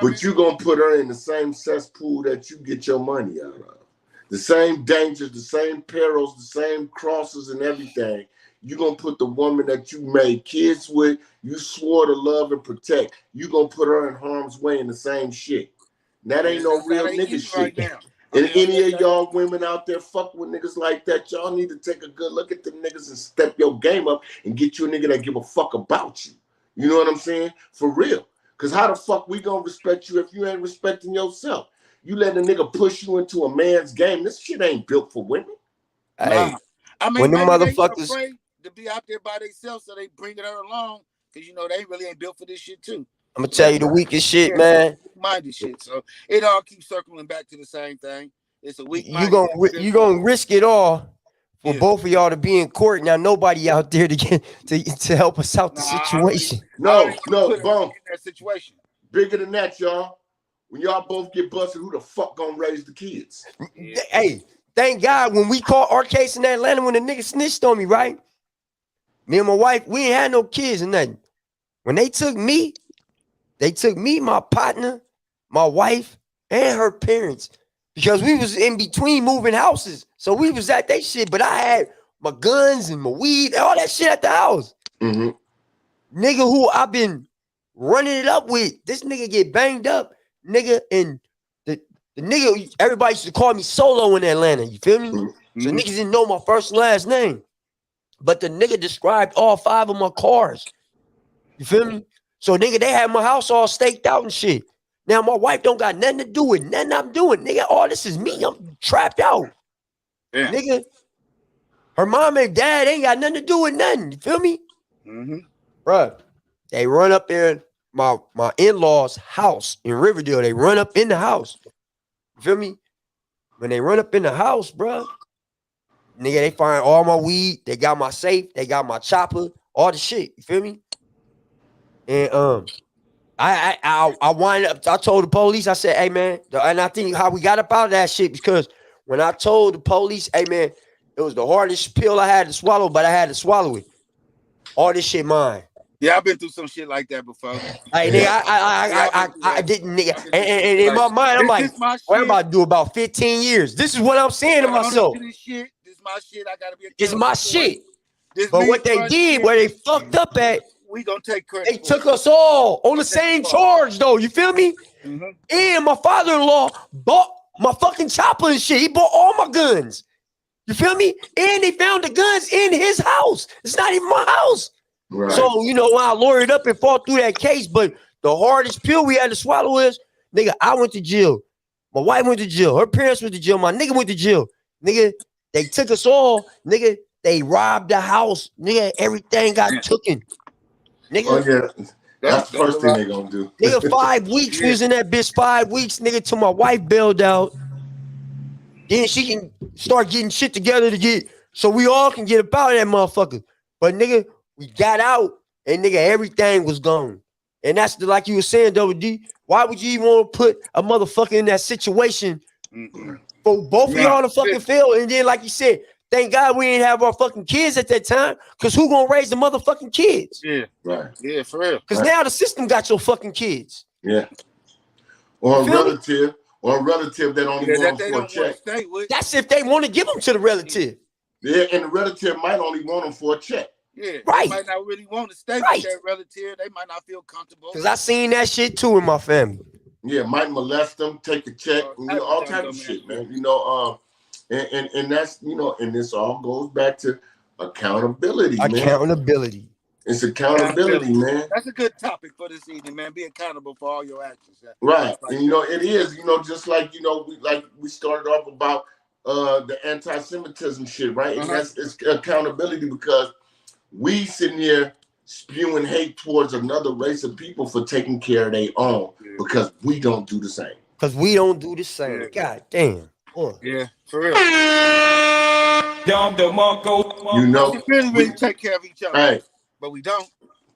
But you gonna put her in the same cesspool that you get your money out of. The same dangers, the same perils, the same crosses and everything. You gonna put the woman that you made kids with, you swore to love and protect. You gonna put her in harm's way in the same shit. That ain't no real nigga shit. Right now. And any of y'all women out there fuck with niggas like that, y'all need to take a good look at them niggas and step your game up and get you a nigga that give a fuck about you. You know what I'm saying? For real. Because how the fuck we gonna respect you if you ain't respecting yourself? You let a nigga push you into a man's game. This shit ain't built for women. Hey, I mean, when the maybe motherfuckers afraid to be out there by themselves, so they bringing her along because you know they really ain't built for this shit too. I'm gonna tell you the weakest shit, man. Minded shit. So it all keeps circling back to the same thing. It's a weak. You gonna risk it all for both of y'all to be in court. Now nobody out there to get to help us out the situation. No, Bone. That situation. Bigger than that, y'all. When y'all both get busted, who the fuck gonna raise the kids? Hey, thank God when we caught our case in Atlanta when the nigga snitched on me, right? Me and my wife, we ain't had no kids or nothing. When they took me, my partner, my wife, and her parents, because we was in between moving houses. So we was at that shit, but I had my guns and my weed, all that shit at the house. Mm-hmm. Nigga who I've been running it up with, this nigga get banged up, nigga, and the nigga, everybody used to call me Solo in Atlanta, you feel me? Mm-hmm. So niggas didn't know my first and last name. But the nigga described all 5 of my cars. You feel me? So nigga, they had my house all staked out and shit. Now my wife don't got nothing to do with nothing I'm doing. Nigga, all this is me. I'm trapped out. Yeah. Nigga, her mom and dad ain't got nothing to do with nothing. You feel me? Mm-hmm. Bruh, they run up in my in-laws' house in Riverdale. They run up in the house. You feel me? When they run up in the house, bruh, nigga, they find all my weed. They got my safe. They got my chopper. All the shit. You feel me? And I wind up. I told the police. I said, "Hey man," and I think how we got up out of that shit because when I told the police, "Hey man," it was the hardest pill I had to swallow, but I had to swallow it. All this shit mine. Yeah, I've been through some shit like that before. Hey, nigga, I didn't, nigga. And in my mind, I'm like, what am I about to do about 15 years? This is what I'm saying to myself. This is my shit. I gotta be a it's my shit. But what they did, where they fucked up at, we gonna take credit. They took us all on the same charge, though. You feel me? Mm-hmm. And my father-in-law bought my fucking chopper and shit. He bought all my guns. You feel me? And they found the guns in his house. It's not even my house. Right. So, you know, I lawyered up and fought through that case. But the hardest pill we had to swallow is, nigga, I went to jail. My wife went to jail. Her parents went to jail. My nigga went to jail. Nigga, they took us all. Nigga, they robbed the house. Nigga, everything got taken. Nigga, oh, yeah. That's the first thing they gonna do. Nigga, 5 weeks we was in that bitch. 5 weeks, nigga, till my wife bailed out. Then she can start getting shit together to get so we all can get up out of that motherfucker. But nigga, we got out and nigga, everything was gone. And that's like you were saying, Double D. Why would you even want to put a motherfucker in that situation for both of y'all to fucking fail? And then, like you said, thank God we didn't have our fucking kids at that time, because who gonna raise the motherfucking kids? Yeah, right. Yeah, for real. Because now the system got your fucking kids. Yeah. Or a relative that only want them for a check. That's if they want to give them to the relative. Yeah, and the relative might only want them for a check. Yeah, right. They might not really want to stay with that relative. They might not feel comfortable. Because I seen that shit too in my family. Yeah, might molest them, take a check, all types of shit, man. You know, and that's, you know, and this all goes back to accountability, man. Accountability. It's accountability, man. That's a good topic for this evening, man. Be accountable for all your actions. Right. And you know, it is, you know, just like, you know, we started off about the anti-Semitism shit, right? And it's accountability, because we sitting here spewing hate towards another race of people for taking care of their own, because we don't do the same. Because we don't do the same. Yeah. God damn. Yeah, for real. You know, we really take care of each other. Hey, but we don't.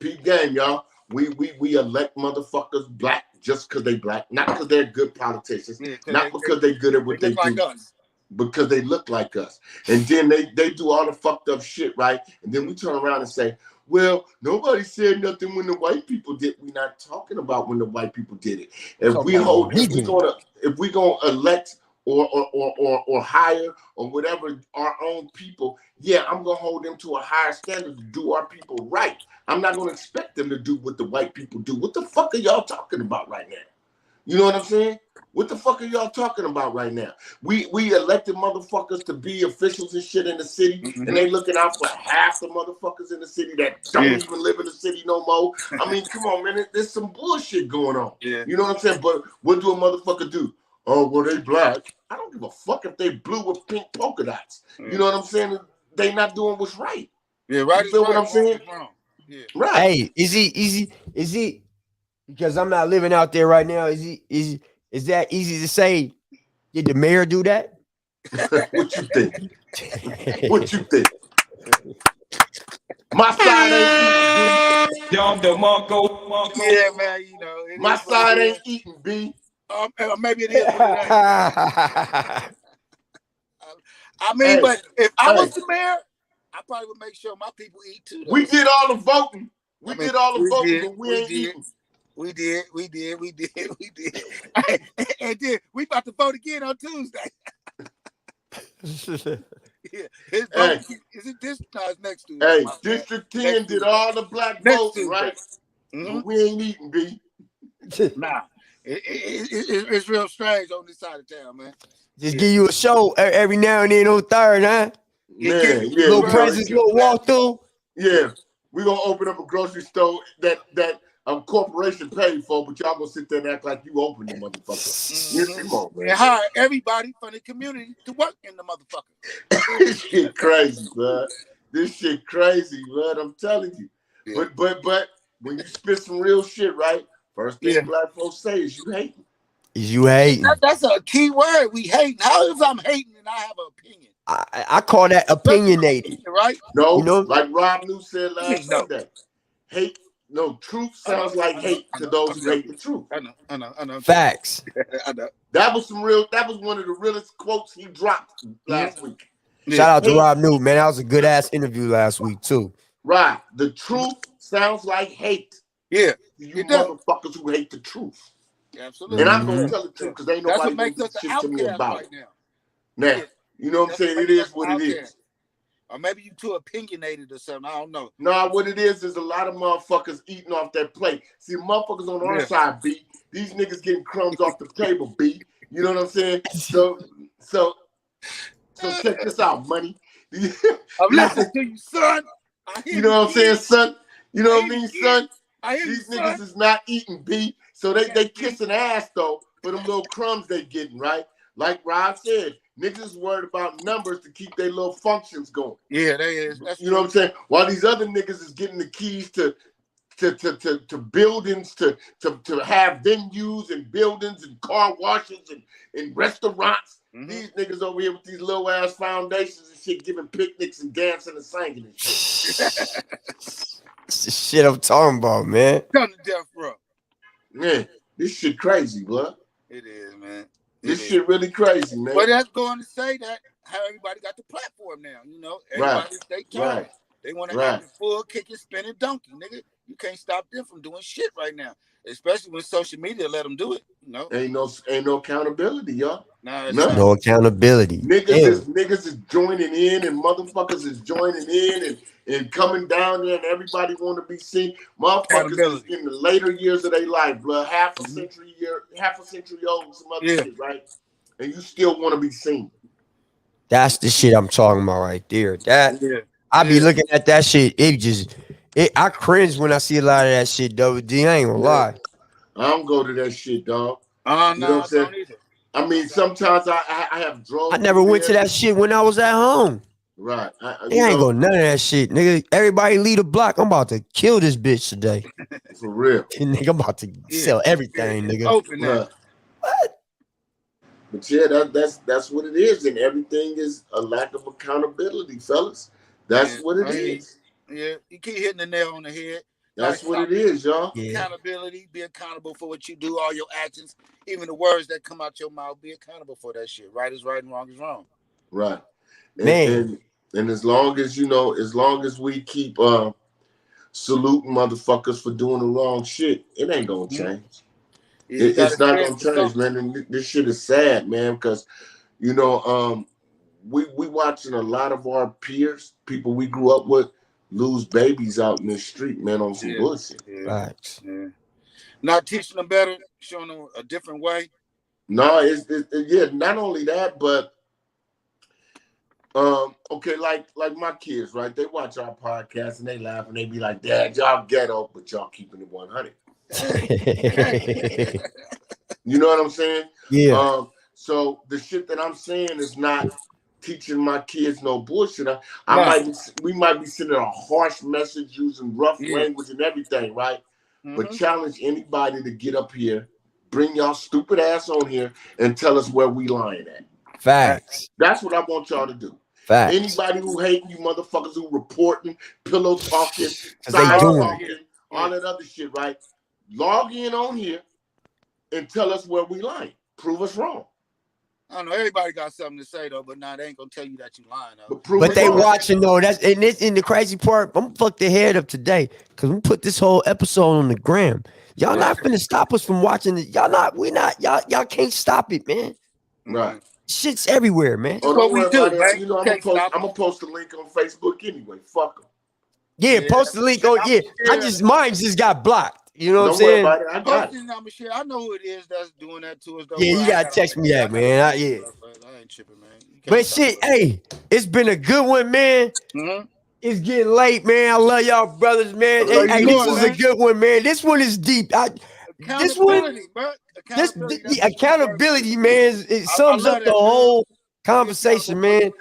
Peep game, y'all. We elect motherfuckers black just because they black, not because they're good politicians, not because they're good at what they do. Like us. Because they look like us. And then they do all the fucked up shit, right? And then we turn around and say, well, nobody said nothing when the white people did. We're not talking about when the white people did it. If we're gonna elect or hire or whatever our own people, yeah, I'm gonna hold them to a higher standard to do our people right. I'm not gonna expect them to do what the white people do. What the fuck are y'all talking about right now? You know what I'm saying? What the fuck are y'all talking about right now? We elected motherfuckers to be officials and shit in the city, and they looking out for half the motherfuckers in the city that don't even live in the city no more. I mean, come on, man. There's some bullshit going on. Yeah. You know what I'm saying? But what do a motherfucker do? Oh, well, they black. I don't give a fuck if they blue with pink polka dots. You know what I'm saying? They not doing what's right. Yeah, right. You feel what I'm saying? Yeah. Right. Hey, is he? Because I'm not living out there right now. Is that easy to say? Did the mayor do that? What you think? What you think? My side ain't eating, B. Yeah, man. You know, my side ain't eating, B. Maybe it is. I mean, but if I was the mayor, I probably would make sure my people eat too. Though. We did all the voting. We did all the voting, but we ain't eating. We did. And then we about to vote again on Tuesday. Yeah, his vote, is it this? No, it's next Tuesday. Hey, District 10 did all the black votes, right? But we ain't eating, B. Nah, it's real strange on this side of town, man. Just give you a show every now and then on third, huh? Man, little presents, little walkthrough. Yeah, we're gonna open up a grocery store that corporation paid for, but y'all gonna sit there and act like you opened the motherfucker. Come on, man. And hire everybody from the community to work in the motherfucker. This shit crazy, bud. This shit crazy, bud. I'm telling you. Yeah. But when you spit some real shit, right? First thing black folks say is you hating. Is you hating? That's a key word. We hating. How if I'm hating and I have an opinion? I call that opinionated, right? No, you know, like Rob New said last Sunday. Hate. No, truth sounds like hate to those who hate the truth. I know. Facts. I know. That was one of the realest quotes he dropped last week. Shout out to Rob New, man. That was a good ass interview last week too. Right. The truth sounds like hate. Yeah. You motherfuckers who hate the truth. Absolutely. And I'm gonna tell the truth because ain't nobody gonna do shit to me about it. Now, you know what I'm saying? It is what it is. Or maybe you too opinionated or something. I don't know. No, what it is a lot of motherfuckers eating off that plate. See, motherfuckers on our side, B. These niggas getting crumbs off the table, B. You know what I'm saying? So check this out, money. I'm listening to you, son. You know what I'm saying, son? You know what I mean, son? These niggas is not eating, B. So they kissing ass though for them little crumbs they getting, right? Like Rob said, niggas is worried about numbers to keep their little functions going. Yeah, they is. You know what I'm saying? While these other niggas is getting the keys to buildings, to have venues and buildings and car washes and restaurants. These niggas over here with these little ass foundations and shit, giving picnics and dancing and singing and shit. It's the shit I'm talking about, man. Come to death row. Man, this shit crazy, blood. It is, man. This shit really crazy, man. But that's going to say that how everybody got the platform now, you know. Everybody they turn. They want to have the full kicking, spinning donkey, nigga. You can't stop them from doing shit right now, especially when social media let them do it. You know, ain't no accountability, y'all. No accountability. Niggas is joining in, and motherfuckers is joining in, and coming down there, and everybody want to be seen. Motherfuckers is in the later years of their life, blood, half a century old, some other shit, right? And you still want to be seen. That's the shit I'm talking about right there. I be looking at that shit. I cringe when I see a lot of that shit, though. D, I ain't gonna lie. I don't go to that shit, dog. You know what I'm saying? Either. I mean, sometimes I have drugs. I never went to that shit when I was at home. Right. I ain't go none of that shit, nigga. Everybody leave the block. I'm about to kill this bitch today. For real. Nigga, I'm about to sell everything, nigga. Open now. What? But yeah, that's what it is, and everything is a lack of accountability, fellas. That's what it is. Yeah, you keep hitting the nail on the head. That's what it is, y'all. Accountability, be accountable for what you do, all your actions, even the words that come out your mouth, be accountable for that shit. Right is right and wrong is wrong. Right. Man. And as long as as long as we keep saluting motherfuckers for doing the wrong shit, it ain't gonna change. It's not gonna change, man. And this shit is sad, man, because we watching a lot of our peers, people we grew up with, lose babies out in the street, man, on some bullshit. Facts. Not teaching them better, showing them a different way. No, it's not only that, but okay, like my kids, right? They watch our podcast and they laugh and they be like, "Dad, y'all ghetto, but y'all keeping it 100." You know what I'm saying? Yeah. So the shit that I'm saying is not teaching my kids no bullshit. We might be sending a harsh message using rough language and everything, right? But challenge anybody to get up here, bring y'all stupid ass on here, and tell us where we lying at. Facts. That's what I want y'all to do. Facts. Anybody who hating you motherfuckers who reporting, pillow talking, side talking, all that other shit, right? Log in on here and tell us where we lying. Prove us wrong. I don't know. Everybody got something to say though, but now they ain't gonna tell you that you lying though. But they watching though. That's in the crazy part. I'm fuck the head up today because we put this whole episode on the gram. Y'all not finna stop us from watching it. Y'all can't stop it, man. Right. Shit's everywhere, man. Oh, don't worry about it. You know, I'm gonna post a link on Facebook anyway. Fuck them. Yeah, post the link. Oh yeah, mine just got blocked. You know what I'm saying? About it. I got it. I know who it is that's doing that to us. Though, yeah, you gotta text me that, man. I ain't tripping, man. But shit, hey, it's been a good one, man. It's getting late, man. I love y'all brothers, man. Hey, this is a good one, man. This one is deep. Accountability, man. It sums up the whole conversation, man.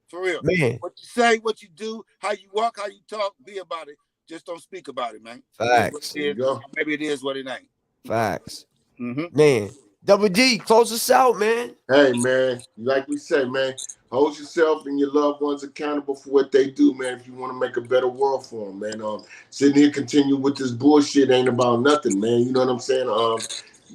For real, man. What you say, what you do, how you walk, how you talk, be about it. Just don't speak about it, man. Facts. Maybe it is what it ain't. Facts. Man. Double D, close us out, man. Hey, man. Like we said, man, hold yourself and your loved ones accountable for what they do, man, if you want to make a better world for them, man. Sitting here continue with this bullshit ain't about nothing, man. You know what I'm saying?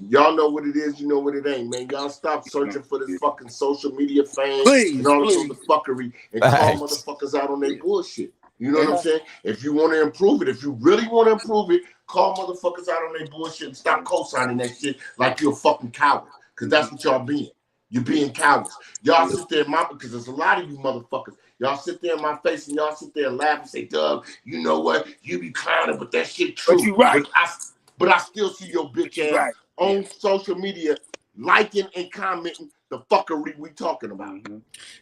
Y'all know what it is, you know what it ain't, man. Y'all stop searching for this fucking social media fame and all this other fuckery and call motherfuckers out on their bullshit. You know what I'm saying? If you want to improve it, if you really want to improve it, call motherfuckers out on their bullshit and stop co-signing that shit like you're a fucking coward. Because that's what y'all being. You're being cowards. Y'all sit there because there's a lot of you motherfuckers. Y'all sit there in my face and y'all sit there and laugh and say, Doug, you know what? You be clowning, but that shit true. But you right. But I still see your bitch ass on social media liking and commenting the fuckery we talking about.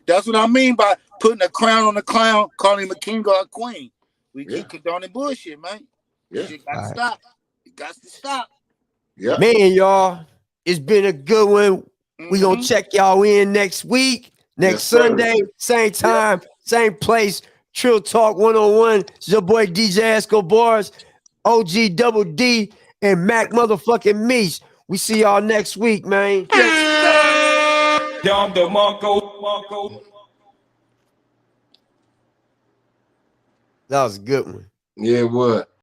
That's what I mean by putting a crown on a clown, calling him a king or a queen. We keep condoning bullshit, man. Shit got to stop. It got to stop. Yeah. Man, y'all, it's been a good one. We gonna check y'all in next week, next Sunday, same time, same place. Trill Talk 101. It's your boy DJ Escobars, OG Double D, and Mac motherfucking Meese. We see y'all next week, man. Dom the Monko. That was a good one. Yeah, what?